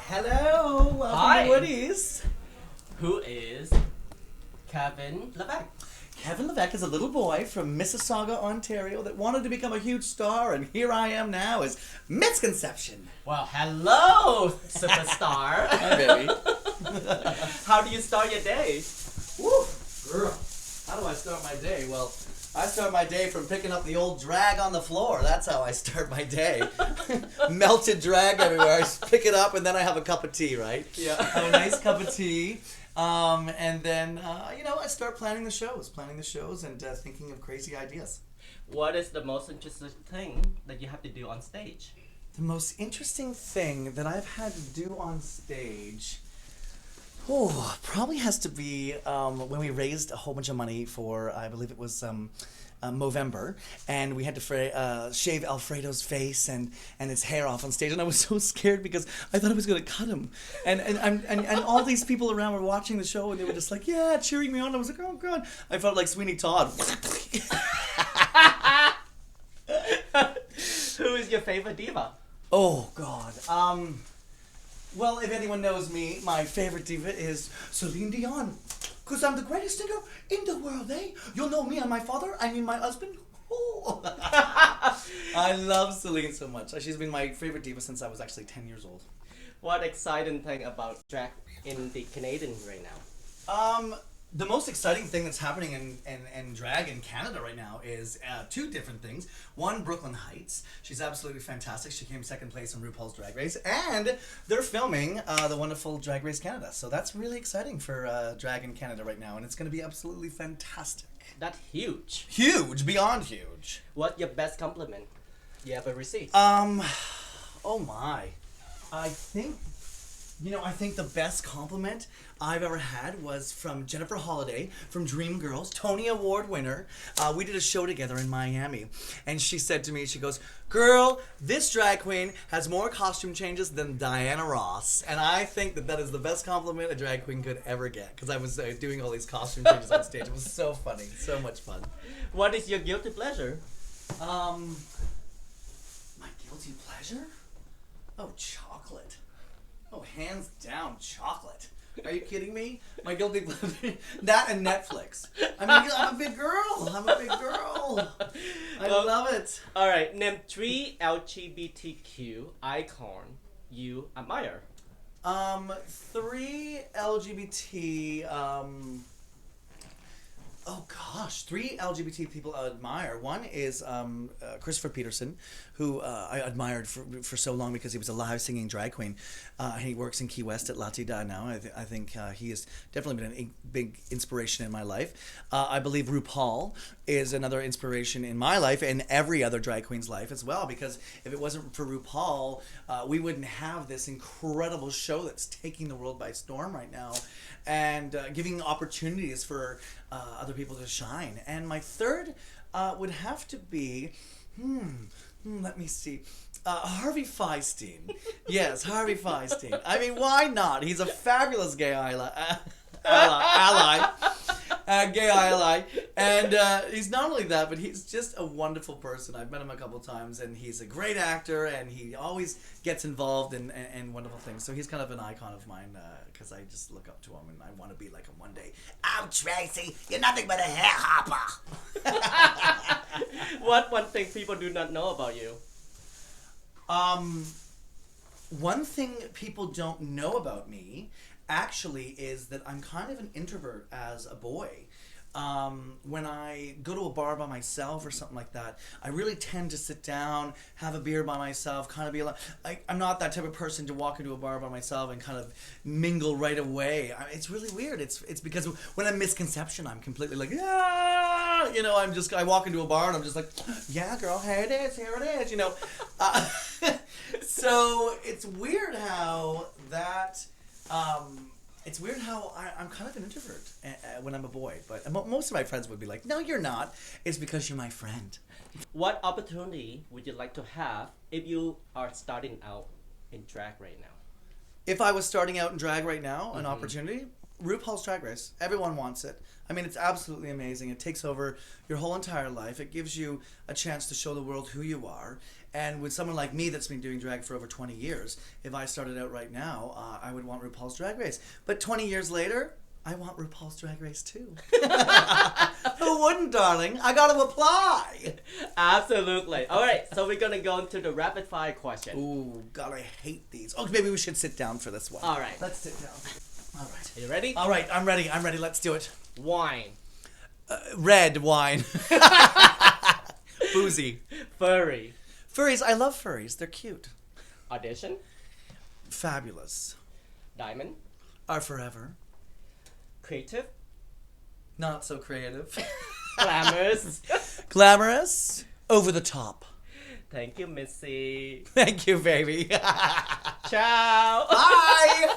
Hello, welcome Hi. to Woody's. Who is Kevin Levesque? Kevin Levesque is a little boy from Mississauga, Ontario that wanted to become a huge star, and here I am now as Misconception. Well, hello, superstar. Hi, baby. How do you start your day? Woo, girl. How do I start my day? Well, I start my day from picking up the old drag on the floor. That's how I start my day. Melted drag everywhere. I pick it up and then I have a cup of tea, right? Yeah. Have a nice cup of tea. And then, I start planning the shows and thinking of crazy ideas. What is the most interesting thing that you have to do on stage? The most interesting thing that I've had to do on stage, probably has to be when we raised a whole bunch of money for, I believe it was Movember, and we had to shave Alfredo's face and his hair off on stage, and I was so scared because I thought I was going to cut him, and all these people around were watching the show, and they were just like, yeah, cheering me on. I was like, oh god, I felt like Sweeney Todd. Who is your favorite diva? Oh god. Well, if anyone knows me, my favorite diva is Celine Dion. Because I'm the greatest singer in the world, eh? You'll know me and my father, I mean my husband. Oh. I love Celine so much. She's been my favorite diva since I was actually 10 years old. What exciting thing about drag in the Canadian right now? The most exciting thing that's happening in drag in Canada right now is two different things. One, Brooklyn Heights. She's absolutely fantastic. She came second place in RuPaul's Drag Race. And they're filming the wonderful Drag Race Canada. So that's really exciting for drag in Canada right now. And it's going to be absolutely fantastic. That's huge. Huge. Beyond huge. What's your best compliment you ever received? Oh my. I think the best compliment I've ever had was from Jennifer Holliday from Dreamgirls, Tony Award winner. We did a show together in Miami, and she said to me, she goes, girl, this drag queen has more costume changes than Diana Ross. And I think that is the best compliment a drag queen could ever get, because I was doing all these costume changes on stage. It was so funny, so much fun. What is your guilty pleasure? My guilty pleasure? Oh, chocolate. Oh, hands down, chocolate. Are you kidding me? My guilty pleasure, that and Netflix. I mean, I'm a big girl. I love it. All right, name 3 LGBTQ icon you admire. 3 LGBT. Three LGBT people I admire. One is Christopher Peterson, who I admired for so long because he was a live singing drag queen. He works in Key West at La Tida now. I think he has definitely been a big inspiration in my life. I believe RuPaul is another inspiration in my life and every other drag queen's life as well, because if it wasn't for RuPaul, we wouldn't have this incredible show that's taking the world by storm right now and giving opportunities for other people to shine. And my third would have to be, let me see, Harvey Fierstein. Yes, Harvey Fierstein. I mean, why not? He's a fabulous gay gay ally, and he's not only that, but he's just a wonderful person. I've met him a couple times, and he's a great actor, and he always gets involved in wonderful things. So he's kind of an icon of mine, because I just look up to him, and I want to be like him one day. Oh, Tracy, you're nothing but a hair hopper. What one thing people do not know about you? One thing people don't know about me actually is that I'm kind of an introvert as a boy. When I go to a bar by myself or something like that, I really tend to sit down, have a beer by myself, kind of be alone. I'm not that type of person to walk into a bar by myself and kind of mingle right away. It's really weird. It's because when I'm Misconception, I'm completely like, yeah, I walk into a bar and I'm just like, yeah, girl, here it is, So it's weird how that. It's weird how I'm kind of an introvert when I'm a boy, but most of my friends would be like, no, you're not. It's because you're my friend. What opportunity would you like to have if you are starting out in drag right now? If I was starting out in drag right now, an opportunity, RuPaul's Drag Race. Everyone wants it. I mean, it's absolutely amazing. It takes over your whole entire life. It gives you a chance to show the world who you are. And with someone like me that's been doing drag for over 20 years, if I started out right now, I would want RuPaul's Drag Race. But 20 years later, I want RuPaul's Drag Race too. Who wouldn't, darling? I got to apply. Absolutely. All right, so we're going to go into the rapid fire question. Ooh, God, I hate these. Oh, maybe we should sit down for this one. All right. Let's sit down. All right. Are you ready? All right, I'm ready. Let's do it. Wine. Red wine. Boozy. Furry. Furries, I love furries. They're cute. Audition. Fabulous. Diamond. Are forever. Creative. Not so creative. Glamorous. Glamorous. Over the top. Thank you, Missy. Thank you, baby. Ciao. Bye.